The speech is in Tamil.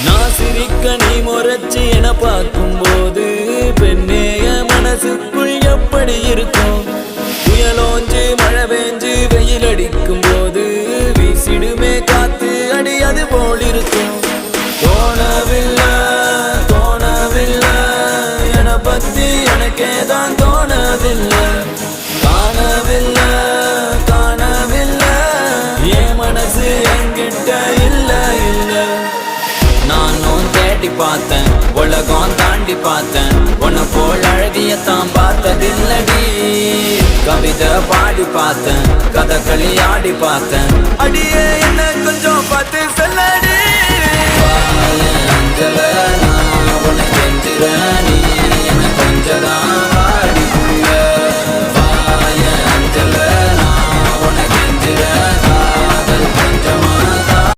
நான் சிரிக்க நீ முறைச்சி என பார்க்கும் போது பெண்ணேய மனசுக்குள் எப்படி இருக்கும்? புயலோஞ்சு மழை பெஞ்சு வெயில் அடிக்கும் போது வீசிடுமே காத்து அடி அது போல் இருக்கும். தோணவில்லை தோணவில்லை என பத்தி எனக்கேதான் தோணவில்லை. காணவில்லை காணவில்லை என் மனசு என்கிட்ட இல்ல இல்ல. நானும் தேடி பார்த்தேன் உலகம் தாண்டி பார்த்தேன் உன்னை போல் அழகியத்தான் பார்த்ததில்லடி. கவிதை பாடி பார்த்தேன் கதகளி ஆடி பார்த்தேன் அடியே என்ன கொஞ்சம்